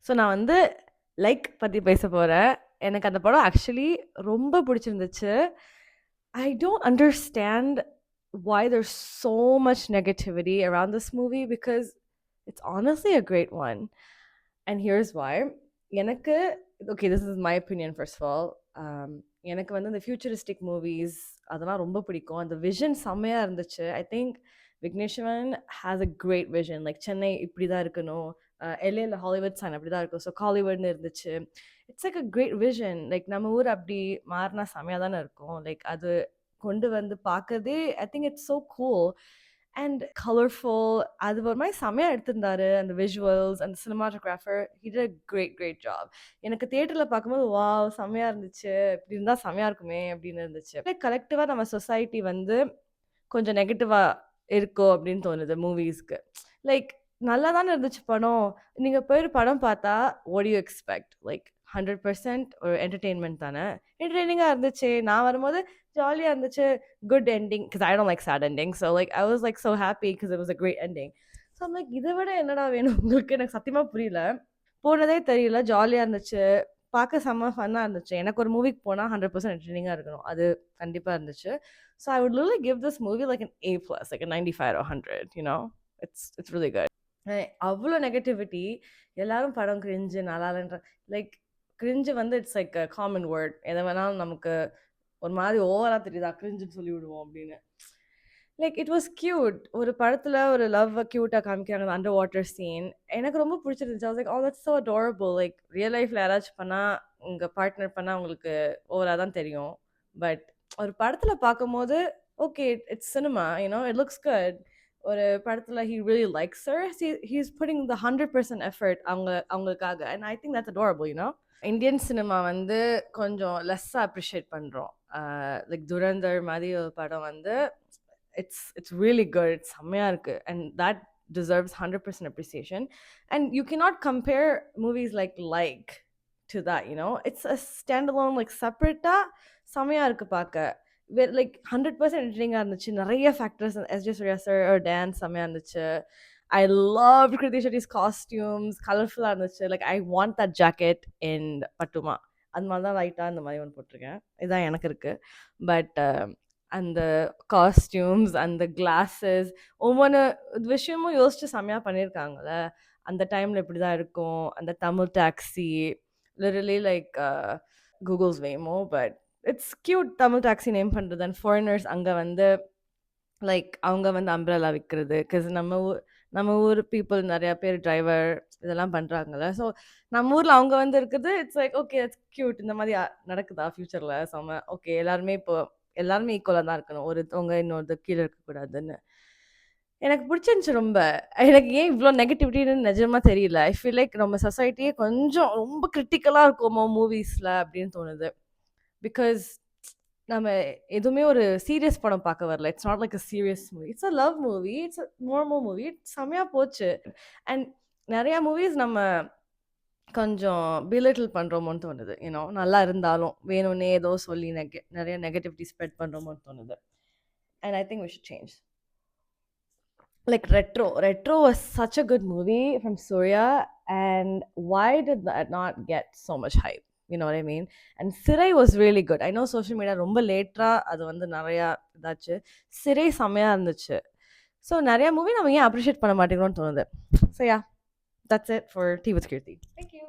So நான் வந்து like பற்றி பேச போகிறேன். எனக்கு அந்த படம் ஆக்சுவலி ரொம்ப பிடிச்சிருந்துச்சு. I don't understand why there's so much negativity around this movie because it's honestly a great one. And here's why. எனக்கு okay, this is my opinion first of all. எனக்கு வந்து இந்த ஃபியூச்சரிஸ்டிக் மூவிஸ் அதெல்லாம் ரொம்ப பிடிக்கும். அந்த விஷன் செம்மையா இருந்துச்சு. I think Vigneshwaran has a great vision. Like Chennai இப்படி தான் இருக்கணும், எல்ஏல ஹாலிவுட் சைன் அப்படி தான் இருக்கும், ஸோ காலிவுட்னு இருந்துச்சு. It's like a great vision. Like நம்ம ஊர் அப்படி மாறினா செம்மையாக தானே இருக்கும். லைக் அது கொண்டு வந்து பார்க்கறதே I think it's so cool and colourful. அது ஒரு மாதிரி செம்மையாக எடுத்திருந்தாரு. அந்த விஷுவல்ஸ் அந்த cinematographer he did a great great job. எனக்கு தியேட்டரில் பார்க்கும்போது வாவ் செம்மையாக இருந்துச்சு, இப்படி இருந்தால் செம்மையாக இருக்குமே அப்படின்னு இருந்துச்சு. லைக் கலெக்டிவாக நம்ம சொசைட்டி வந்து கொஞ்சம் நெகட்டிவாக இருக்கோ அப்படின்னு தோணுது மூவிஸ்க்கு. லைக் நல்லா தானே இருந்துச்சு படம். நீங்கள் போய் படம் பார்த்தா வாட் யூ எக்ஸ்பெக்ட்? லைக் 100% ஒரு என்டர்டெயின்மெண்ட் தானே. என்டர்டெய்னிங்காக இருந்துச்சு. நான் வரும்போது ஜாலியாக இருந்துச்சு. Good ending because I don't like sad ending. So like I was like so happy because it was a great ending. So like இதை விட என்னடா வேணும் உங்களுக்கு? எனக்கு சத்தியமாக புரியல. போனதே தெரியல, ஜாலியாக இருந்துச்சு, பார்க்க செம்ம ஃபன்னாக இருந்துச்சு. எனக்கு ஒரு மூவிக்கு போனால் 100% என்டர்டெய்னிங்காக இருக்கணும், அது கண்டிப்பாக இருந்துச்சு. So I would literally give this movie like an A+, like a 95 or 100, you know. It's really good. அவ்வளோ நெகட்டிவிட்டி, எல்லாரும் படம் கிரிஞ்சு நல்லா இல்லைன்ற. லைக் கிரிஞ்சு வந்து it's like a common word. எதை வேணாலும் நமக்கு ஒரு மாதிரி ஓவராக தெரியுதா கிரிஞ்சுன்னு சொல்லி விடுவோம் அப்படின்னு. Like it was cute. ஒரு படத்தில் ஒரு லவ் க்யூட்டாக காமிக்கிறாங்க, அந்த அண்டர் வாட்டர் சீன் எனக்கு ரொம்ப பிடிச்சிருந்துச்சு. I was like, oh, that's so adorable. Like real லைஃப்பில் யாராச்சும் பண்ணால், உங்கள் பார்ட்னர் பண்ணால் உங்களுக்கு ஓவராக தான் தெரியும். பட் ஒரு படத்தில் பார்க்கும்போது okay, it's cinema, you know, it looks good. ஒரு படத்தில் he really likes her. He's putting the 100% effort அவங்களுக்காக. And I think that's adorable, you know. Indian cinema வந்து கொஞ்சம் லெஸ்ஸாக அப்ரிஷியேட் பண்ணுறோம். லைக் துரந்தர் மாதிரி ஒரு படம் வந்து it's really good. செம்மையாக இருக்குது. And that deserves 100% appreciation. And you cannot compare movies like to that, you know. It's a standalone, like separate-ஆ செம்மையாக இருக்குது பார்க்க. லைக் 100% என்டர்டெய்னிங்காக இருந்துச்சு. நிறைய factors, SJ Suryah sir dance செம்மையாக இருந்துச்சு. I loved Kriti Shetty's costumes, கலர்ஃபுல்லாக இருந்துச்சு. Like I want that jacket in பட்டுமா. அது மாதிரி தான் லைட்டாக இந்த மாதிரி ஒன்று போட்டிருக்கேன். இதுதான் எனக்கு இருக்குது. பட் அந்த காஸ்டியூம்ஸ், அந்த கிளாஸஸ், ஒவ்வொன்று விஷயமும் யோசிச்சு செம்மையாக பண்ணியிருக்காங்கல்ல. அந்த டைமில் இப்படி தான் இருக்கும். அந்த Tamil taxi literally like Google's வேமோ, but it's cute. Tamil taxi name பண்ணுறது. அண்ட் ஃபாரினர்ஸ் அங்கே வந்து லைக் அவங்க வந்து அம்ப்ரெல்லா விற்கிறது. பிகாஸ் நம்ம ஊர் பீப்புள் நிறையா பேர் டிரைவர் இதெல்லாம் பண்ணுறாங்கல்ல. ஸோ நம்ம ஊரில் அவங்க வந்து இருக்குது. It's like okay, it's cute. இந்த மாதிரி நடக்குதா ஃப்யூச்சரில்? செம்ம ஓகே. எல்லாருமே ஈக்குவலாக தான் இருக்கணும், ஒருத்தவங்க இன்னொரு கீழே இருக்கக்கூடாதுன்னு. எனக்கு பிடிச்சிருந்துச்சு ரொம்ப. எனக்கு ஏன் இவ்வளோ நெகட்டிவிட்டின்னு நிஜமாக தெரியல. ஐ ஃபீல் லைக் நம்ம சொசைட்டியே கொஞ்சம் ரொம்ப கிரிட்டிக்கலாக இருக்குமோ மூவிஸில் அப்படின்னு தோணுது. பிகாஸ் நம்ம எதுவுமே ஒரு சீரியஸ் படம் பார்க்க வரல. It's not like a serious movie. It's a love movie, it's a normal movie. செம்மையாக போச்சு. அண்ட் நிறையா மூவிஸ் நம்ம கொஞ்சம் பிலிட்டில் பண்ணுறோமோன்னு தோணுது. யூனோ, நல்லா இருந்தாலும் வேணும்னே ஏதோ சொல்லி நிறைய நெகட்டிவிட்டி ஸ்ப்ரெட் பண்ணுறோமோன்னு தோணுது. And I think we should change. Like Retro was such a good movie from Surya, and why did that not get so much hype? You know what I mean? And Sirai was really good. I know social media ரொம்ப லேட்டரா அது வந்து நிறையா இதாச்சு. சிறை செம்மையாக இருந்துச்சு. So நிறையா movie நம்ம ஏன் அப்ரிஷியேட் பண்ண மாட்டேங்கிறோம்னு தோணுது. So yeah, that's it for Tea with Kirti. Thank you.